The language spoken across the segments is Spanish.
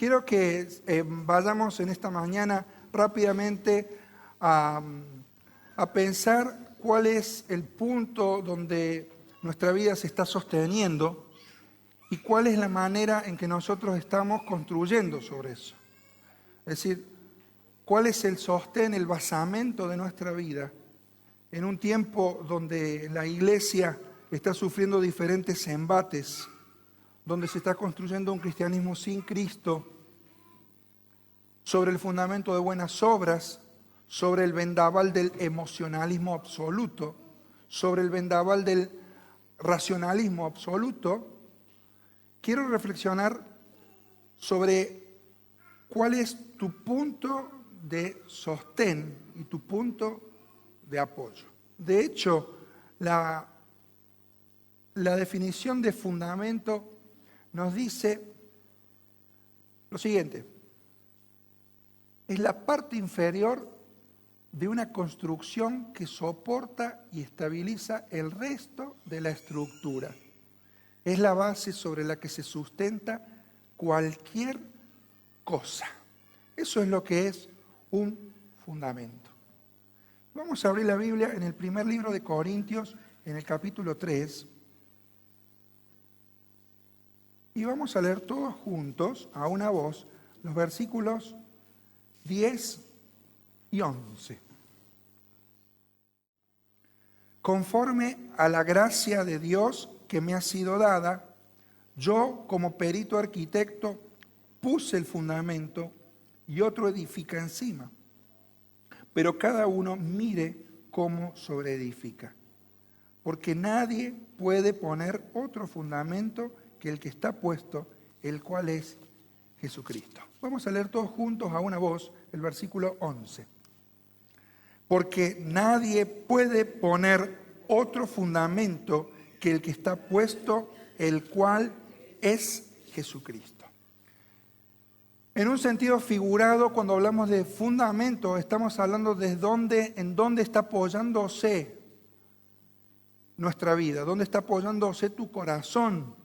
Quiero que vayamos en esta mañana rápidamente a pensar cuál es el punto donde nuestra vida se está sosteniendo y cuál es la manera en que nosotros estamos construyendo sobre eso. Es decir, cuál es el sostén, el basamento de nuestra vida en un tiempo donde la iglesia está sufriendo diferentes embates, donde se está construyendo un cristianismo sin Cristo, sobre el fundamento de buenas obras, sobre el vendaval del emocionalismo absoluto, sobre el vendaval del racionalismo absoluto. Quiero reflexionar sobre cuál es tu punto de sostén y tu punto de apoyo. De hecho, la definición de fundamento nos dice lo siguiente: es la parte inferior de una construcción que soporta y estabiliza el resto de la estructura. Es la base sobre la que se sustenta cualquier cosa. Eso es lo que es un fundamento. Vamos a abrir la Biblia en el primer libro de Corintios, en el capítulo 3. Y vamos a leer todos juntos, a una voz, los versículos 10 y 11. Conforme a la gracia de Dios que me ha sido dada, yo como perito arquitecto puse el fundamento y otro edifica encima. Pero cada uno mire cómo sobreedifica. Porque nadie puede poner otro fundamento que el que está puesto, el cual es Jesucristo. Vamos a leer todos juntos a una voz el versículo 11. Porque nadie puede poner otro fundamento que el que está puesto, el cual es Jesucristo. En un sentido figurado, cuando hablamos de fundamento, estamos hablando de en dónde está apoyándose nuestra vida, dónde está apoyándose tu corazón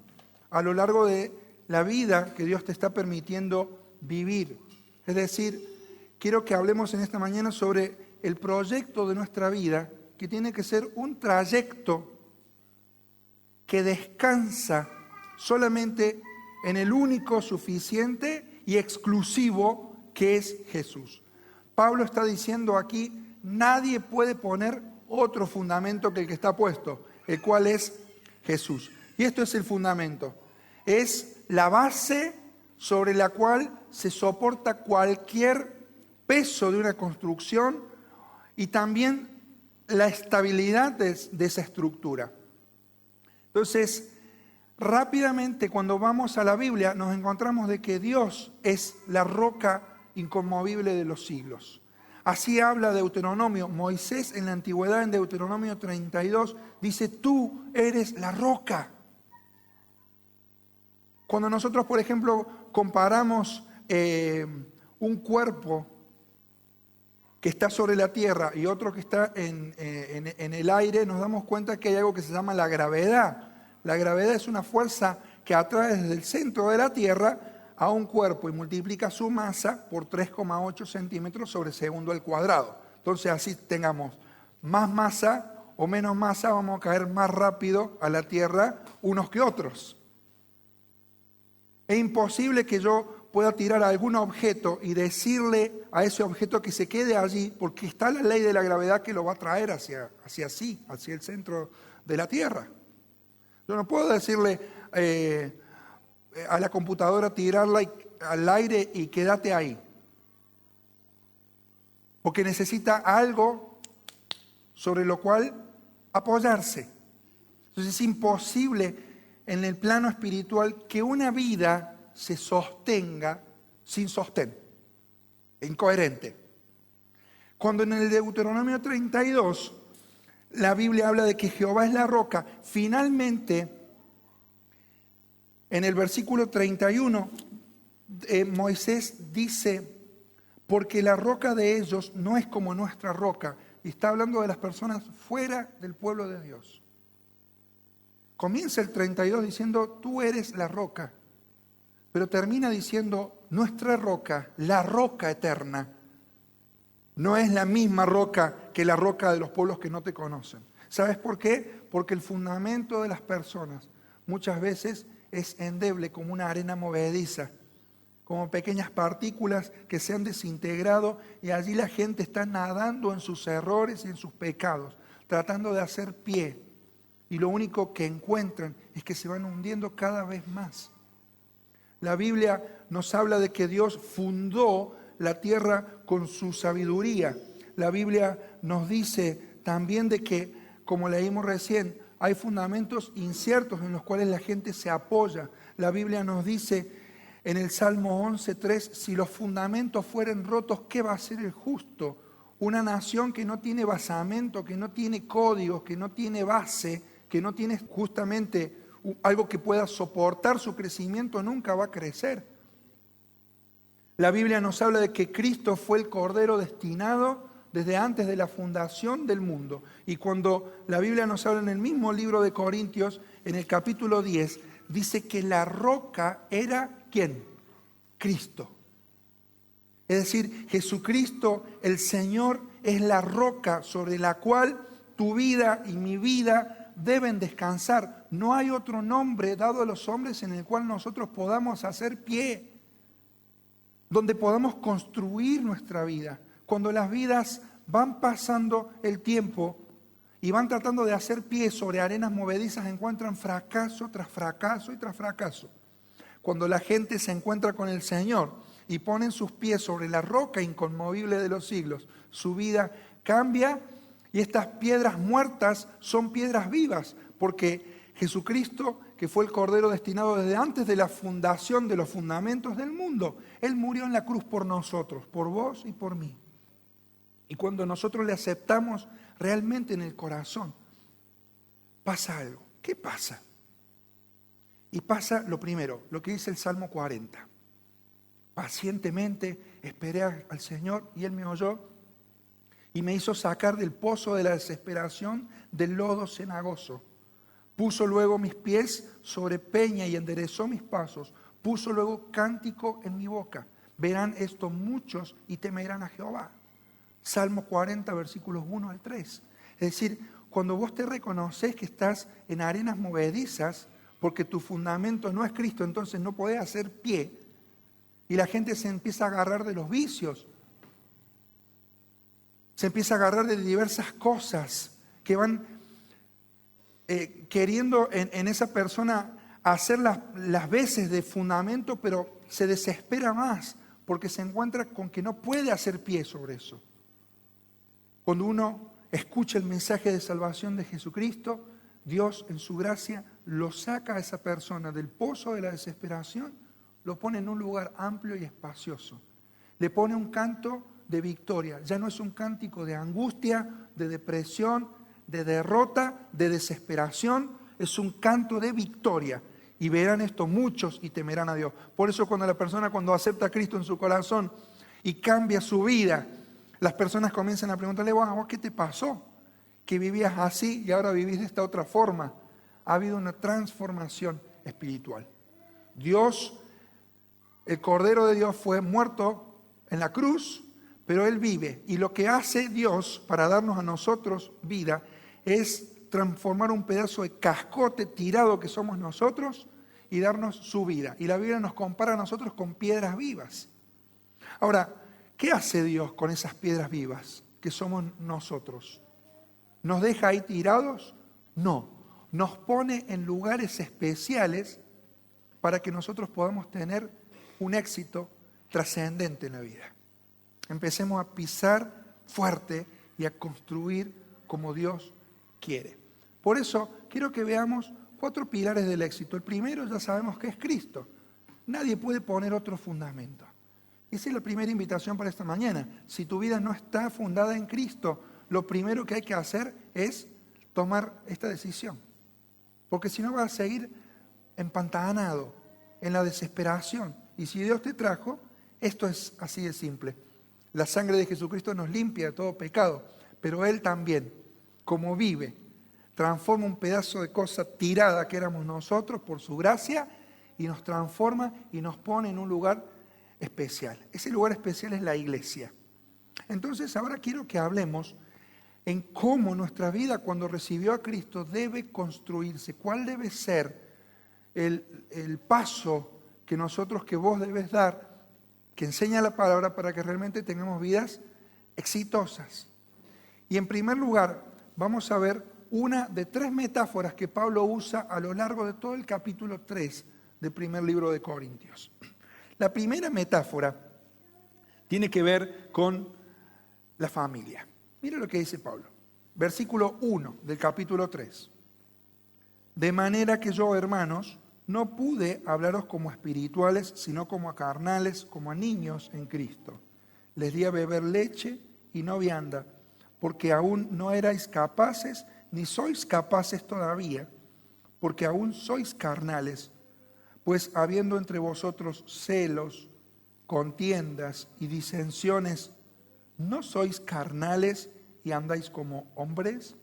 a lo largo de la vida que Dios te está permitiendo vivir. Es decir, quiero que hablemos en esta mañana sobre el proyecto de nuestra vida, que tiene que ser un trayecto que descansa solamente en el único, suficiente y exclusivo que es Jesús. Pablo está diciendo aquí, nadie puede poner otro fundamento que el que está puesto, el cual es Jesús. Y esto es el fundamento. Es la base sobre la cual se soporta cualquier peso de una construcción y también la estabilidad de esa estructura. Entonces, rápidamente cuando vamos a la Biblia nos encontramos de que Dios es la roca inconmovible de los siglos. Así habla Deuteronomio. Moisés en la antigüedad, en Deuteronomio 32, dice, tú eres la roca. Cuando nosotros, por ejemplo, comparamos un cuerpo que está sobre la tierra y otro que está en el aire, nos damos cuenta que hay algo que se llama la gravedad. La gravedad es una fuerza que atrae desde el centro de la tierra a un cuerpo y multiplica su masa por 3,8 centímetros sobre segundo al cuadrado. Entonces, así tengamos más masa o menos masa, vamos a caer más rápido a la tierra unos que otros. Es imposible que yo pueda tirar algún objeto y decirle a ese objeto que se quede allí, porque está la ley de la gravedad que lo va a traer hacia el centro de la Tierra. Yo no puedo decirle a la computadora, tirarla al aire y quédate ahí. Porque necesita algo sobre lo cual apoyarse. Entonces es imposible en el plano espiritual que una vida se sostenga sin sostén, incoherente. Cuando en el Deuteronomio 32 la Biblia habla de que Jehová es la roca, finalmente en el versículo 31 Moisés dice, porque la roca de ellos no es como nuestra roca, y está hablando de las personas fuera del pueblo de Dios. Comienza el 32 diciendo, tú eres la roca, pero termina diciendo, nuestra roca, la roca eterna, no es la misma roca que la roca de los pueblos que no te conocen. ¿Sabes por qué? Porque el fundamento de las personas muchas veces es endeble como una arena movediza, como pequeñas partículas que se han desintegrado y allí la gente está nadando en sus errores y en sus pecados, tratando de hacer pie. Y lo único que encuentran es que se van hundiendo cada vez más. La Biblia nos habla de que Dios fundó la tierra con su sabiduría. La Biblia nos dice también de que, como leímos recién, hay fundamentos inciertos en los cuales la gente se apoya. La Biblia nos dice en el Salmo 11:3, si los fundamentos fueren rotos, ¿qué va a hacer el justo? Una nación que no tiene basamento, que no tiene códigos, que no tiene base, que no tiene justamente algo que pueda soportar su crecimiento, nunca va a crecer. La Biblia nos habla de que Cristo fue el Cordero destinado desde antes de la fundación del mundo. Y cuando la Biblia nos habla en el mismo libro de Corintios, en el capítulo 10, dice que la roca era, ¿quién? Cristo. Es decir, Jesucristo, el Señor, es la roca sobre la cual tu vida y mi vida deben descansar. No hay otro nombre dado a los hombres en el cual nosotros podamos hacer pie, donde podamos construir nuestra vida. Cuando las vidas van pasando el tiempo y van tratando de hacer pie sobre arenas movedizas, encuentran fracaso tras fracaso y tras fracaso. Cuando la gente se encuentra con el Señor y ponen sus pies sobre la roca inconmovible de los siglos, su vida cambia y estas piedras muertas son piedras vivas, porque Jesucristo, que fue el Cordero destinado desde antes de la fundación de los fundamentos del mundo, Él murió en la cruz por nosotros, por vos y por mí. Y cuando nosotros le aceptamos realmente en el corazón, pasa algo. ¿Qué pasa? Y pasa lo primero, lo que dice el Salmo 40. Pacientemente esperé al Señor y Él me oyó y me hizo sacar del pozo de la desesperación, del lodo cenagoso. Puso luego mis pies sobre peña y enderezó mis pasos. Puso luego cántico en mi boca. Verán esto muchos y temerán a Jehová. Salmo 40, versículos 1 al 3. Es decir, cuando vos te reconoces que estás en arenas movedizas, porque tu fundamento no es Cristo, entonces no podés hacer pie. Y la gente se empieza a agarrar de los vicios. Se empieza a agarrar de diversas cosas que van queriendo en esa persona hacer las veces de fundamento, pero se desespera más porque se encuentra con que no puede hacer pie sobre eso. Cuando uno escucha el mensaje de salvación de Jesucristo, Dios en su gracia lo saca a esa persona del pozo de la desesperación, lo pone en un lugar amplio y espacioso. Le pone un canto de victoria. Ya no es un cántico de angustia, de depresión, de derrota, de desesperación. Es un canto de victoria. Y verán esto muchos y temerán a Dios. Por eso cuando la persona acepta a Cristo en su corazón y cambia su vida, las personas comienzan a preguntarle, ¿vos qué te pasó? Que vivías así y ahora vivís de esta otra forma. Ha habido una transformación espiritual. Dios, el Cordero de Dios fue muerto en la cruz, pero Él vive. Y lo que hace Dios para darnos a nosotros vida es transformar un pedazo de cascote tirado que somos nosotros y darnos su vida. Y la Biblia nos compara a nosotros con piedras vivas. Ahora, ¿qué hace Dios con esas piedras vivas que somos nosotros? ¿Nos deja ahí tirados? No. Nos pone en lugares especiales para que nosotros podamos tener un éxito trascendente en la vida. Empecemos a pisar fuerte y a construir como Dios quiere. Por eso quiero que veamos 4 pilares del éxito. El primero ya sabemos que es Cristo. Nadie puede poner otro fundamento. Esa es la primera invitación para esta mañana. Si tu vida no está fundada en Cristo, lo primero que hay que hacer es tomar esta decisión. Porque si no vas a seguir empantanado en la desesperación. Y si Dios te trajo, esto es así de simple. La sangre de Jesucristo nos limpia de todo pecado, pero Él también, como vive, transforma un pedazo de cosa tirada que éramos nosotros por su gracia y nos transforma y nos pone en un lugar especial. Ese lugar especial es la iglesia. Entonces ahora quiero que hablemos en cómo nuestra vida cuando recibió a Cristo debe construirse. ¿Cuál debe ser el paso que vos debes dar, que enseña la palabra para que realmente tengamos vidas exitosas? Y en primer lugar, vamos a ver una de 3 metáforas que Pablo usa a lo largo de todo el capítulo 3 del primer libro de Corintios. La primera metáfora tiene que ver con la familia. Mira lo que dice Pablo. Versículo 1 del capítulo 3. De manera que yo, hermanos, no pude hablaros como espirituales, sino como a carnales, como a niños en Cristo. Les di a beber leche y no vianda, porque aún no erais capaces, ni sois capaces todavía, porque aún sois carnales. Pues habiendo entre vosotros celos, contiendas y disensiones, ¿no sois carnales y andáis como hombres?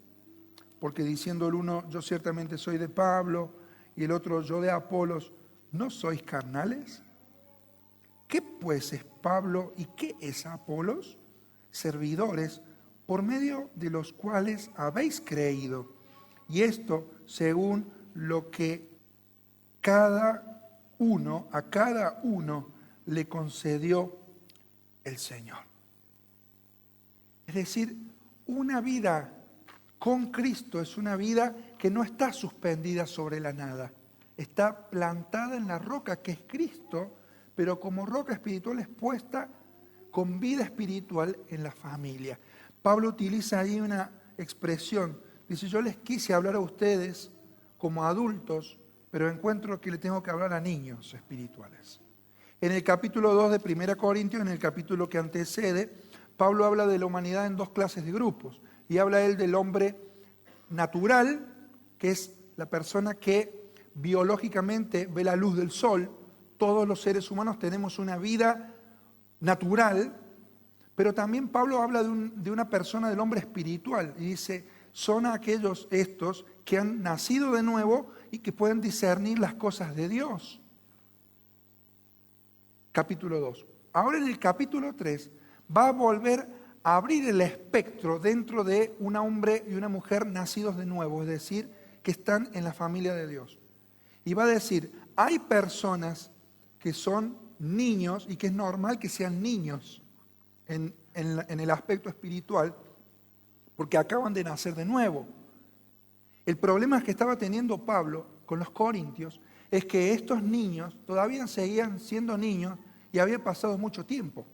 Porque diciendo el uno, yo ciertamente soy de Pablo, y el otro, yo de Apolos, ¿no sois carnales? ¿Qué pues es Pablo y qué es Apolos? Servidores por medio de los cuales habéis creído, y esto según lo que a cada uno le concedió el Señor. Es decir, una vida con Cristo es una vida que no está suspendida sobre la nada. Está plantada en la roca que es Cristo, pero como roca espiritual es puesta con vida espiritual en la familia. Pablo utiliza ahí una expresión. Dice, yo les quise hablar a ustedes como adultos, pero encuentro que le tengo que hablar a niños espirituales. En el capítulo 2 de 1 Corintios, en el capítulo que antecede, Pablo habla de la humanidad en 2 clases de grupos. Y habla él del hombre natural, que es la persona que biológicamente ve la luz del sol. Todos los seres humanos tenemos una vida natural, pero también Pablo habla de una persona, del hombre espiritual, y dice, son aquellos estos que han nacido de nuevo y que pueden discernir las cosas de Dios. Capítulo 2. Ahora en el capítulo 3 va a volver a abrir el espectro dentro de un hombre y una mujer nacidos de nuevo, es decir, que están en la familia de Dios. Y va a decir, hay personas que son niños y que es normal que sean niños en el aspecto espiritual porque acaban de nacer de nuevo. El problema que estaba teniendo Pablo con los corintios es que estos niños todavía seguían siendo niños y había pasado mucho tiempo.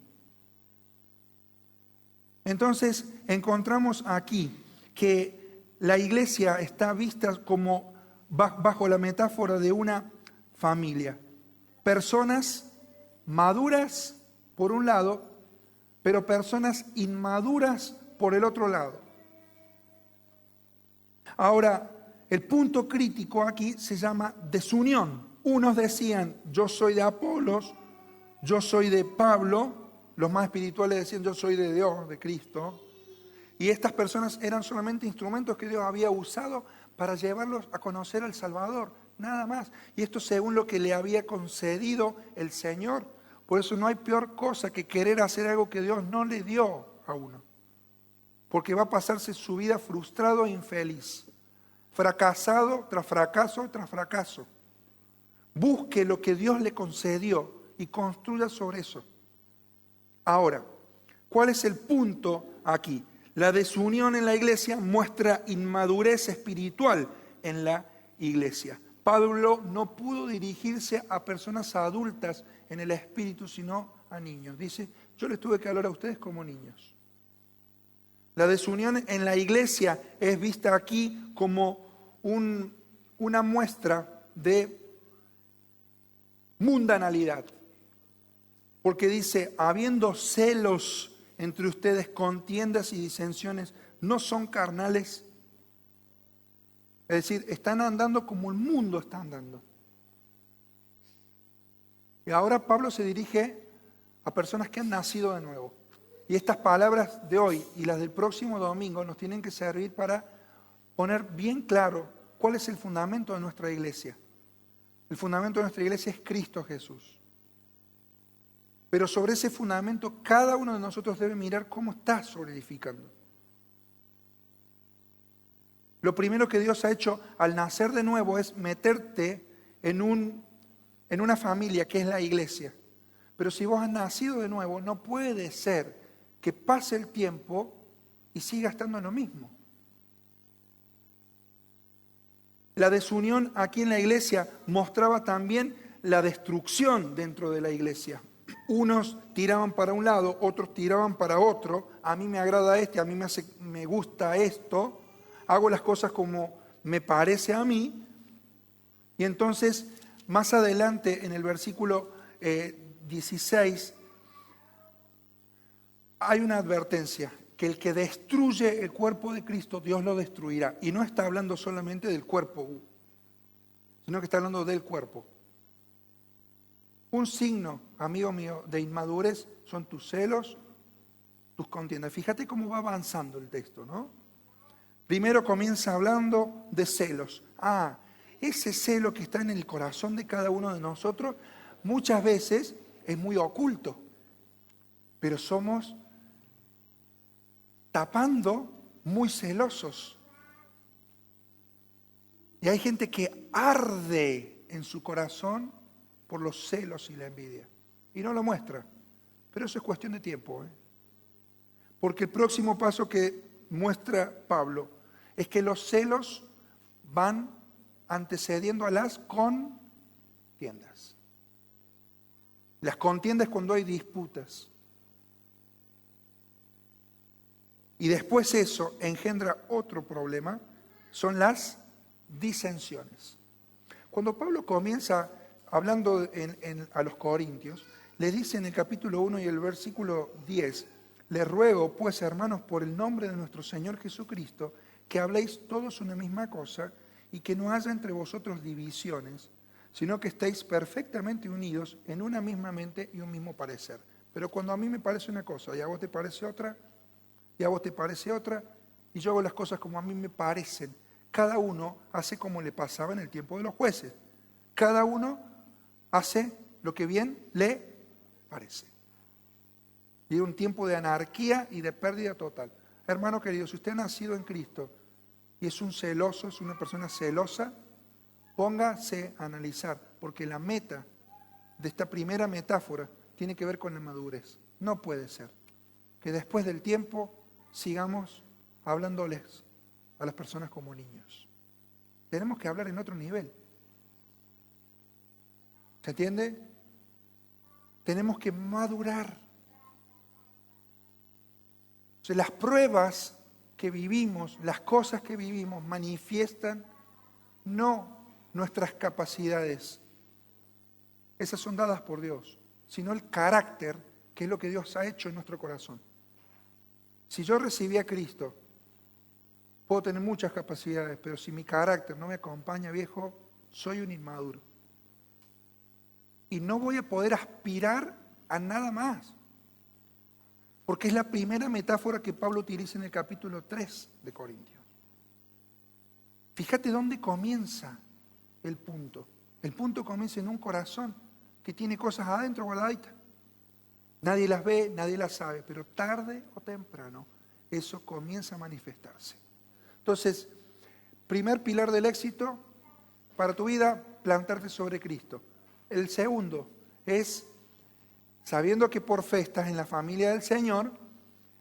Entonces encontramos aquí que la iglesia está vista como bajo la metáfora de una familia. Personas maduras por un lado, pero personas inmaduras por el otro lado. Ahora, el punto crítico aquí se llama desunión. Unos decían, yo soy de Apolos, yo soy de Pablo. Los más espirituales decían, yo soy de Dios, de Cristo. Y estas personas eran solamente instrumentos que Dios había usado para llevarlos a conocer al Salvador, nada más. Y esto según lo que le había concedido el Señor. Por eso no hay peor cosa que querer hacer algo que Dios no le dio a uno. Porque va a pasarse su vida frustrado e infeliz. Fracasado tras fracaso tras fracaso. Busque lo que Dios le concedió y construya sobre eso. Ahora, ¿cuál es el punto aquí? La desunión en la iglesia muestra inmadurez espiritual en la iglesia. Pablo no pudo dirigirse a personas adultas en el espíritu, sino a niños. Dice, yo les tuve que hablar a ustedes como niños. La desunión en la iglesia es vista aquí como una muestra de mundanalidad. Porque dice, habiendo celos entre ustedes, contiendas y disensiones, ¿no son carnales? Es decir, están andando como el mundo está andando. Y ahora Pablo se dirige a personas que han nacido de nuevo. Y estas palabras de hoy y las del próximo domingo nos tienen que servir para poner bien claro cuál es el fundamento de nuestra iglesia. El fundamento de nuestra iglesia es Cristo Jesús. Pero sobre ese fundamento, cada uno de nosotros debe mirar cómo está sobre edificando. Lo primero que Dios ha hecho al nacer de nuevo es meterte en una familia que es la iglesia. Pero si vos has nacido de nuevo, no puede ser que pase el tiempo y siga estando en lo mismo. La desunión aquí en la iglesia mostraba también la destrucción dentro de la iglesia. Unos tiraban para un lado, otros tiraban para otro. A mí me agrada este, a mí me gusta esto. Hago las cosas como me parece a mí. Y entonces, más adelante, en el versículo 16, hay una advertencia, que el que destruye el cuerpo de Cristo, Dios lo destruirá. Y no está hablando solamente del cuerpo, sino que está hablando del cuerpo. Un signo, amigo mío, de inmadurez son tus celos, tus contiendas. Fíjate cómo va avanzando el texto, ¿no? Primero comienza hablando de celos. Ese celo que está en el corazón de cada uno de nosotros muchas veces es muy oculto, pero somos tapando muy celosos. Y hay gente que arde en su corazón por los celos y la envidia. Y no lo muestra. Pero eso es cuestión de tiempo. Porque el próximo paso que muestra Pablo es que los celos van antecediendo a las contiendas. Las contiendas cuando hay disputas. Y después eso engendra otro problema, son las disensiones. Cuando Pablo comienza hablando a los Corintios, le dice en el capítulo 1 y el versículo 10, les ruego pues, hermanos, por el nombre de nuestro Señor Jesucristo, que habléis todos una misma cosa y que no haya entre vosotros divisiones, sino que estéis perfectamente unidos en una misma mente y un mismo parecer. Pero cuando a mí me parece una cosa y a vos te parece otra, y a vos te parece otra, y yo hago las cosas como a mí me parecen, cada uno hace como le pasaba en el tiempo de los jueces. Cada uno hace lo que bien le parece. Y es un tiempo de anarquía y de pérdida total. Hermano querido, si usted ha nacido en Cristo y es un celoso, es una persona celosa, póngase a analizar, porque la meta de esta primera metáfora tiene que ver con la madurez. No puede ser que después del tiempo sigamos hablándoles a las personas como niños. Tenemos que hablar en otro nivel. ¿Se entiende? Tenemos que madurar. O sea, las pruebas que vivimos, las cosas que vivimos, manifiestan no nuestras capacidades. Esas son dadas por Dios, sino el carácter, que es lo que Dios ha hecho en nuestro corazón. Si yo recibí a Cristo, puedo tener muchas capacidades, pero si mi carácter no me acompaña, viejo, soy un inmaduro. Y no voy a poder aspirar a nada más. Porque es la primera metáfora que Pablo utiliza en el capítulo 3 de Corintios. Fíjate dónde comienza el punto. El punto comienza en un corazón que tiene cosas adentro guardaditas. Nadie las ve, nadie las sabe, pero tarde o temprano eso comienza a manifestarse. Entonces, primer pilar del éxito para tu vida, plantarte sobre Cristo. El segundo es, sabiendo que por fe estás en la familia del Señor,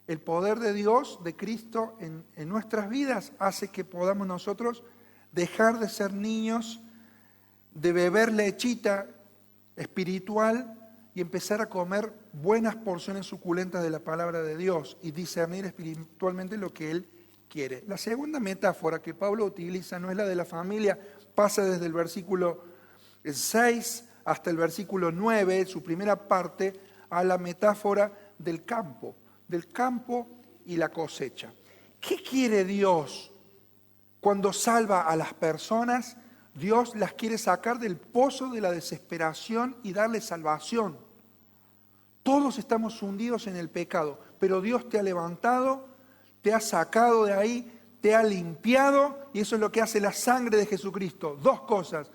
el poder de Dios, de Cristo en nuestras vidas hace que podamos nosotros dejar de ser niños, de beber lechita espiritual y empezar a comer buenas porciones suculentas de la palabra de Dios y discernir espiritualmente lo que Él quiere. La segunda metáfora que Pablo utiliza no es la de la familia, pasa desde el versículo 6 hasta el versículo 9, su primera parte, a la metáfora del campo y la cosecha. ¿Qué quiere Dios cuando salva a las personas? Dios las quiere sacar del pozo de la desesperación y darles salvación. Todos estamos hundidos en el pecado, pero Dios te ha levantado, te ha sacado de ahí, te ha limpiado, y eso es lo que hace la sangre de Jesucristo. Dos cosas.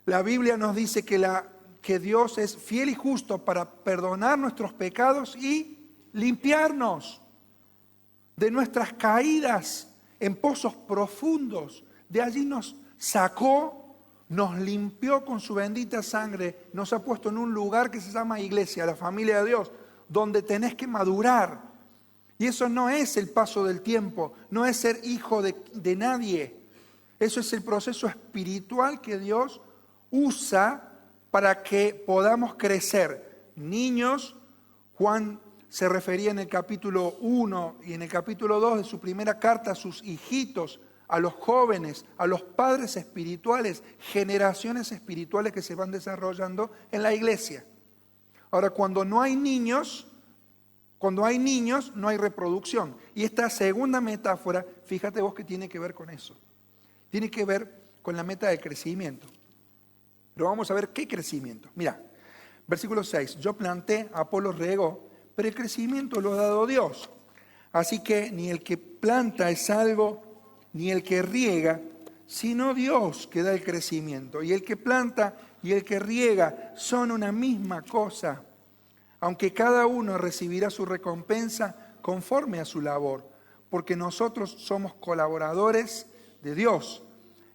La Biblia nos dice que que Dios es fiel y justo para perdonar nuestros pecados y limpiarnos de nuestras caídas en pozos profundos. De allí nos sacó, nos limpió con su bendita sangre, nos ha puesto en un lugar que se llama iglesia, la familia de Dios, donde tenés que madurar. Y eso no es el paso del tiempo, no es ser hijo de nadie. Eso es el proceso espiritual que Dios usa para que podamos crecer. Niños, Juan se refería en el capítulo 1 y en el capítulo 2 de su primera carta a sus hijitos, a los jóvenes, a los padres espirituales, generaciones espirituales que se van desarrollando en la iglesia. Ahora, cuando no hay niños, no hay reproducción. Y esta segunda metáfora, fíjate vos que tiene que ver con eso. Tiene que ver con la meta del crecimiento. Pero vamos a ver qué crecimiento. Mira, versículo 6. Yo planté, Apolo regó, pero el crecimiento lo ha dado Dios. Así que ni el que planta es algo, ni el que riega, sino Dios que da el crecimiento. Y el que planta y el que riega son una misma cosa, aunque cada uno recibirá su recompensa conforme a su labor, porque nosotros somos colaboradores de Dios,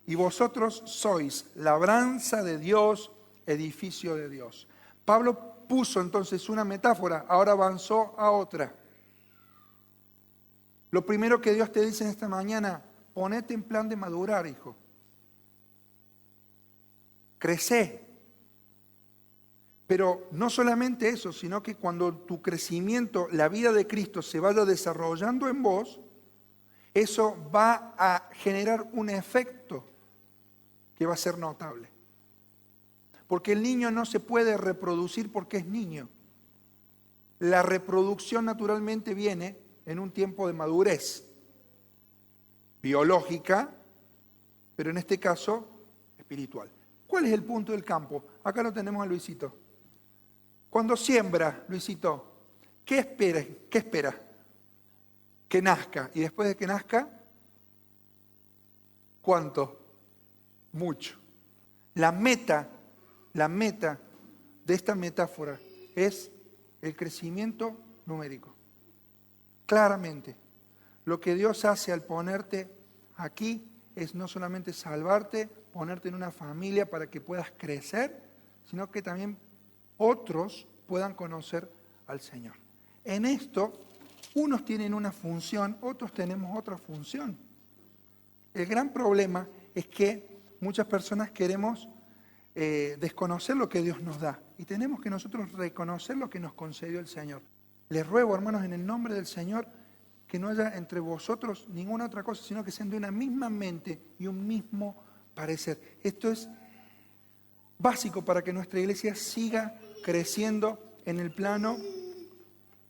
y vosotros sois labranza de Dios, edificio de Dios. Pablo puso entonces una metáfora, ahora avanzó a otra. Lo primero que Dios te dice en esta mañana, ponete en plan de madurar, hijo. Crecé. Pero no solamente eso, sino que cuando tu crecimiento, la vida de Cristo se vaya desarrollando en vos, eso va a generar un efecto que va a ser notable. Porque el niño no se puede reproducir porque es niño. La reproducción naturalmente viene en un tiempo de madurez biológica, pero en este caso espiritual. ¿Cuál es el punto del campo? Acá lo tenemos a Luisito. Cuando siembra, Luisito, ¿qué espera? ¿Qué espera? Que nazca. Y después de que nazca, ¿cuánto? Mucho. La meta de esta metáfora es el crecimiento numérico. Claramente, lo que Dios hace al ponerte aquí es no solamente salvarte, ponerte en una familia para que puedas crecer, sino que también otros puedan conocer al Señor. En esto, unos tienen una función, otros tenemos otra función. El gran problema es que muchas personas queremos desconocer lo que Dios nos da y tenemos que nosotros reconocer lo que nos concedió el Señor. Les ruego, hermanos, en el nombre del Señor, que no haya entre vosotros ninguna otra cosa, sino que sean de una misma mente y un mismo parecer. Esto es básico para que nuestra iglesia siga creciendo en el plano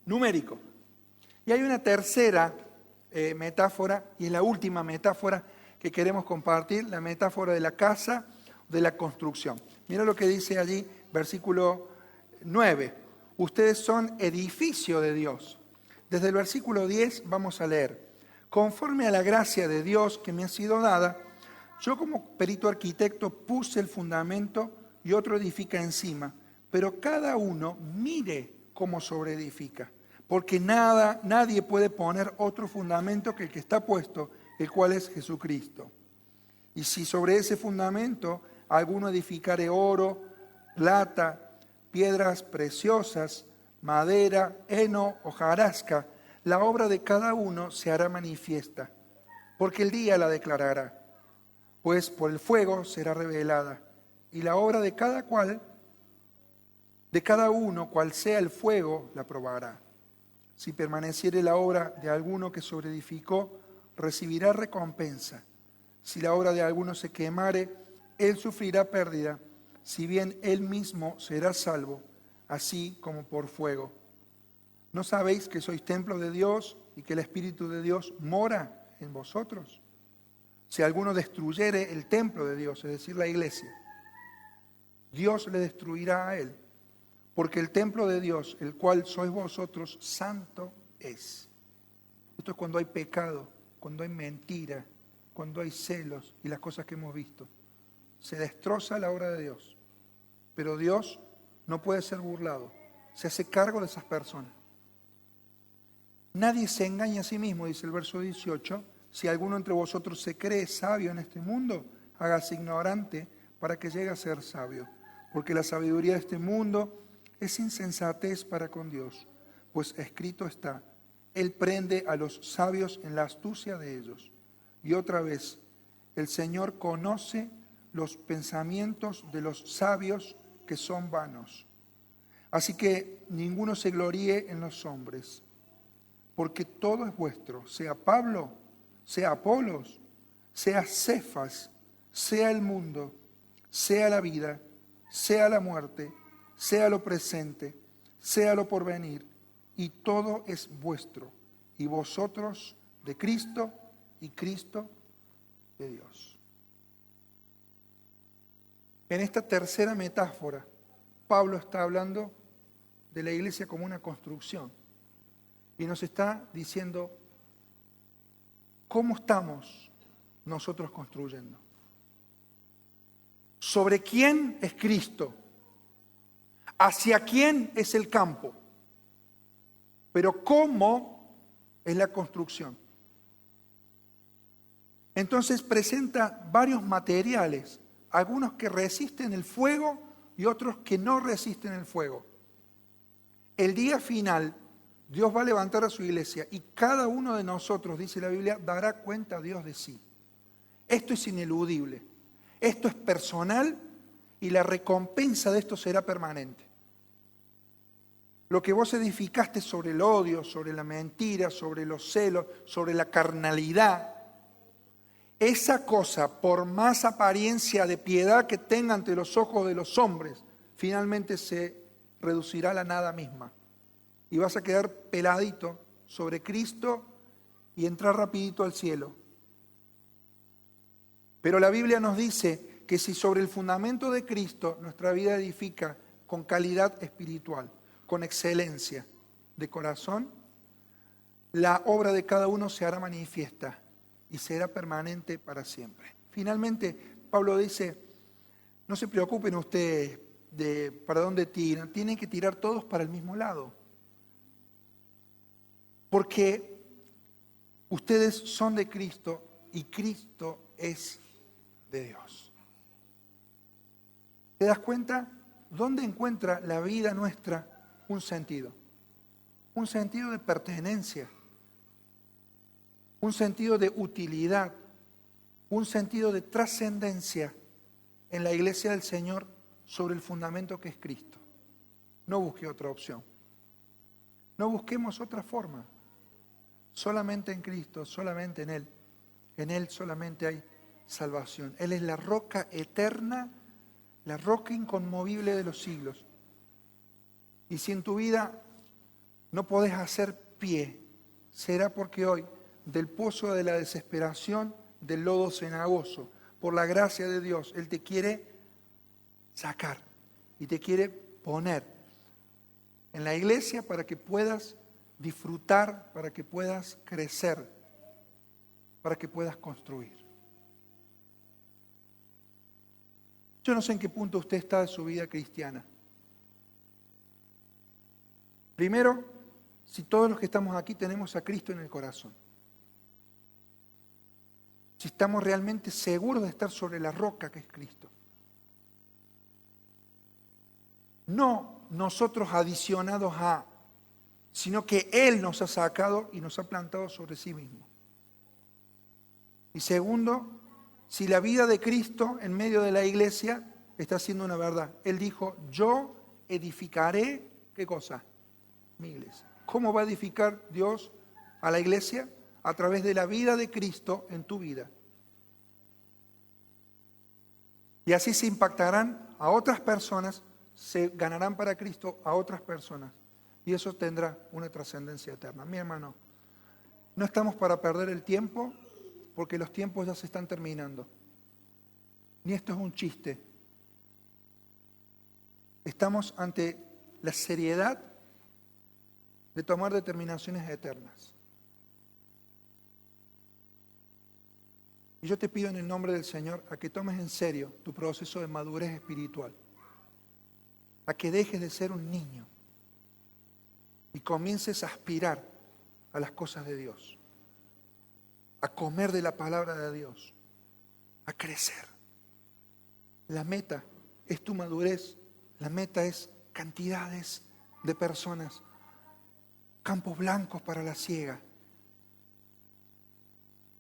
numérico. Y hay una tercera metáfora, y es la última metáfora que queremos compartir, la metáfora de la casa, de la construcción. Mira lo que dice allí, versículo 9. Ustedes son edificio de Dios. Desde el versículo 10 vamos a leer. Conforme a la gracia de Dios que me ha sido dada, yo como perito arquitecto puse el fundamento y otro edifica encima, pero cada uno mire cómo sobreedifica, porque nadie puede poner otro fundamento que el que está puesto, el cual es Jesucristo. Y si sobre ese fundamento alguno edificare oro, plata, piedras preciosas, madera, heno, hojarasca, la obra de cada uno se hará manifiesta, porque el día la declarará, pues por el fuego será revelada, y la obra de cada uno, cual sea el fuego, la probará. Si permaneciere la obra de alguno que sobreedificó, recibirá recompensa. Si la obra de alguno se quemare, él sufrirá pérdida, si bien él mismo será salvo, así como por fuego. ¿No sabéis que sois templo de Dios y que el Espíritu de Dios mora en vosotros? Si alguno destruyere el templo de Dios, es decir, la iglesia, Dios le destruirá a él, porque el templo de Dios, el cual sois vosotros, santo es. Esto es cuando hay pecado, cuando hay mentira, cuando hay celos y las cosas que hemos visto. Se destroza la obra de Dios, pero Dios no puede ser burlado. Se hace cargo de esas personas. Nadie se engaña a sí mismo, dice el verso 18. Si alguno entre vosotros se cree sabio en este mundo, hágase ignorante para que llegue a ser sabio. Porque la sabiduría de este mundo es insensatez para con Dios. Pues escrito está, Él prende a los sabios en la astucia de ellos. Y otra vez, el Señor conoce los pensamientos de los sabios que son vanos. Así que ninguno se gloríe en los hombres, porque todo es vuestro, sea Pablo, sea Apolos, sea Cefas, sea el mundo, sea la vida, sea la muerte, sea lo presente, sea lo porvenir, y todo es vuestro, y vosotros de Cristo, y Cristo de Dios. En esta tercera metáfora, Pablo está hablando de la iglesia como una construcción y nos está diciendo cómo estamos nosotros construyendo. ¿Sobre quién es Cristo? ¿Hacia quién es el campo? Pero ¿cómo es la construcción? Entonces presenta varios materiales, algunos que resisten el fuego y otros que no resisten el fuego. El día final, Dios va a levantar a su iglesia y cada uno de nosotros, dice la Biblia, dará cuenta a Dios de sí. Esto es ineludible, esto es personal y la recompensa de esto será permanente. Lo que vos edificaste sobre el odio, sobre la mentira, sobre los celos, sobre la carnalidad, esa cosa, por más apariencia de piedad que tenga ante los ojos de los hombres, finalmente se reducirá a la nada misma. Y vas a quedar peladito sobre Cristo y entrar rapidito al cielo. Pero la Biblia nos dice que si sobre el fundamento de Cristo nuestra vida edifica con calidad espiritual, con excelencia de corazón, la obra de cada uno se hará manifiesta y será permanente para siempre. Finalmente, Pablo dice, no se preocupen ustedes de para dónde tiran, tienen que tirar todos para el mismo lado. Porque ustedes son de Cristo y Cristo es de Dios. ¿Te das cuenta? ¿Dónde encuentra la vida nuestra un sentido? Un sentido de pertenencia. Un sentido de utilidad, un sentido de trascendencia en la iglesia del Señor sobre el fundamento que es Cristo. No busque otra opción. No busquemos otra forma. Solamente en Cristo, solamente en Él. En Él solamente hay salvación. Él es la roca eterna, la roca inconmovible de los siglos. Y si en tu vida no podés hacer pie, será porque hoy del pozo de la desesperación, del lodo cenagoso, por la gracia de Dios, Él te quiere sacar y te quiere poner en la iglesia para que puedas disfrutar, para que puedas crecer, para que puedas construir. Yo no sé en qué punto usted está de su vida cristiana. Primero, si todos los que estamos aquí tenemos a Cristo en el corazón. Si estamos realmente seguros de estar sobre la roca que es Cristo. No nosotros adicionados a, sino que Él nos ha sacado y nos ha plantado sobre sí mismo. Y segundo, si la vida de Cristo en medio de la iglesia está siendo una verdad. Él dijo, yo edificaré, ¿qué cosa? Mi iglesia. ¿Cómo va a edificar Dios a la iglesia? A través de la vida de Cristo en tu vida. Y así se impactarán a otras personas, se ganarán para Cristo a otras personas. Y eso tendrá una trascendencia eterna. Mi hermano, no estamos para perder el tiempo porque los tiempos ya se están terminando. Ni esto es un chiste. Estamos ante la seriedad de tomar determinaciones eternas. Y yo te pido en el nombre del Señor a que tomes en serio tu proceso de madurez espiritual. a que dejes de ser un niño y comiences a aspirar a las cosas de Dios, a comer de la palabra de Dios, a crecer. La meta es tu madurez, la meta es cantidades de personas, campos blancos para la siega.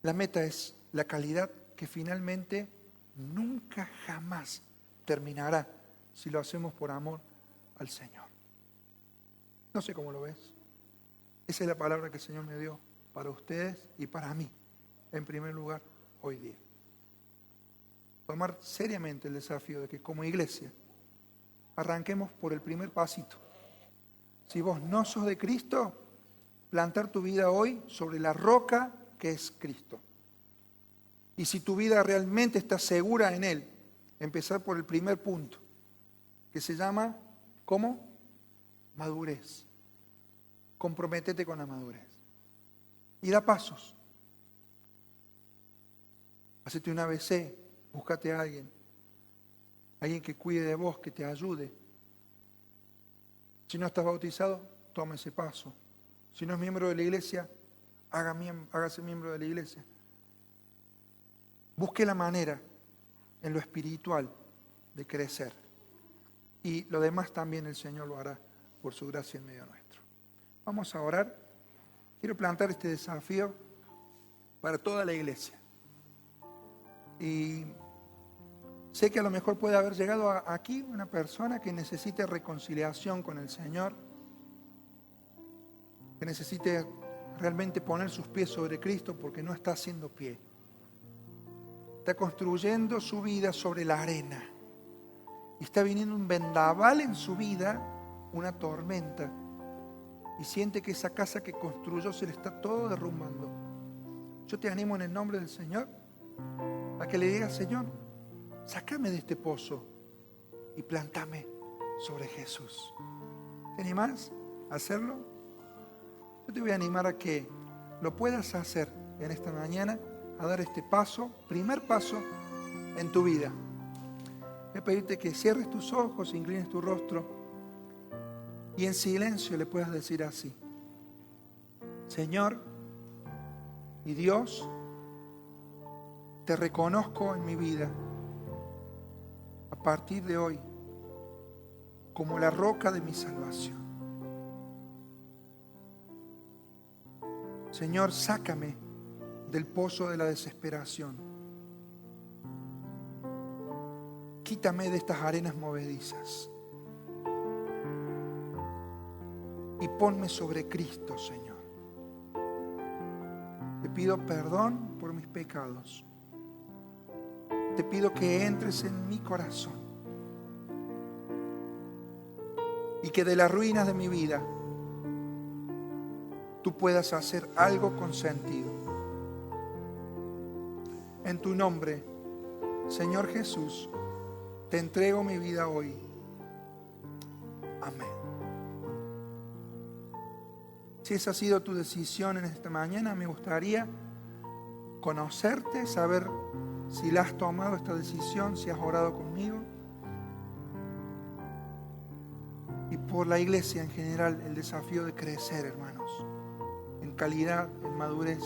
La meta es la calidad que finalmente nunca jamás terminará si lo hacemos por amor al Señor. No sé cómo lo ves. Esa es la palabra que el Señor me dio para ustedes y para mí, en primer lugar, hoy día. Tomar seriamente el desafío de que como iglesia arranquemos por el primer pasito. Si vos no sos de Cristo, plantar tu vida hoy sobre la roca que es Cristo. Y si tu vida realmente está segura en Él, empezar por el primer punto, que se llama, ¿cómo? Madurez. Comprométete con la madurez. Y da pasos. Hacete un ABC, búscate a alguien que cuide de vos, que te ayude. Si no estás bautizado, toma ese paso. Si no es miembro de la iglesia, hágase miembro de la iglesia. Busque la manera en lo espiritual de crecer. Y lo demás también el Señor lo hará por su gracia en medio nuestro. Vamos a orar. Quiero plantar este desafío para toda la iglesia. Y sé que a lo mejor puede haber llegado aquí una persona que necesite reconciliación con el Señor, que necesite realmente poner sus pies sobre Cristo porque no está haciendo pie. Está construyendo su vida sobre la arena. Y está viniendo un vendaval en su vida, una tormenta. Y siente que esa casa que construyó se le está todo derrumbando. Yo te animo en el nombre del Señor a que le digas: Señor, sácame de este pozo y plántame sobre Jesús. ¿Te animás a hacerlo? Yo te voy a animar a que lo puedas hacer en esta mañana, a dar este paso, primer paso en tu vida. Voy a pedirte que cierres tus ojos, inclines tu rostro y en silencio le puedas decir así: Señor y Dios, te reconozco en mi vida a partir de hoy como la roca de mi salvación. Señor, sácame del pozo de la desesperación. Quítame de estas arenas movedizas y ponme sobre Cristo, Señor. Te pido perdón por mis pecados. Te pido que entres en mi corazón y que de las ruinas de mi vida tú puedas hacer algo con sentido. En tu nombre, Señor Jesús, te entrego mi vida hoy. Amén. Si esa ha sido tu decisión en esta mañana, me gustaría conocerte, saber si la has tomado esta decisión, si has orado conmigo. Y por la iglesia en general, el desafío de crecer, hermanos, en calidad, en madurez,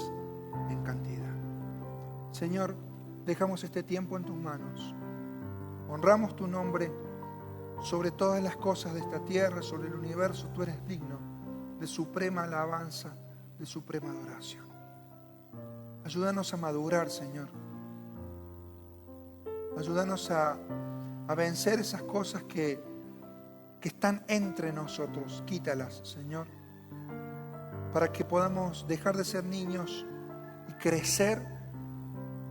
en cantidad. Señor, dejamos este tiempo en tus manos. Honramos tu nombre sobre todas las cosas de esta tierra, sobre el universo. Tú eres digno de suprema alabanza, de suprema adoración. Ayúdanos a madurar, Señor. Ayúdanos a vencer esas cosas que están entre nosotros. Quítalas, Señor, para que podamos dejar de ser niños y crecer,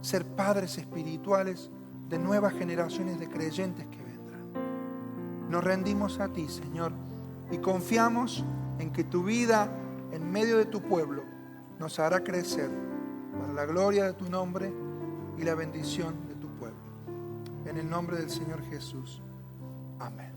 ser padres espirituales de nuevas generaciones de creyentes que vendrán. Nos rendimos a ti, Señor, y confiamos en que tu vida en medio de tu pueblo nos hará crecer para la gloria de tu nombre y la bendición de tu pueblo. En el nombre del Señor Jesús. Amén.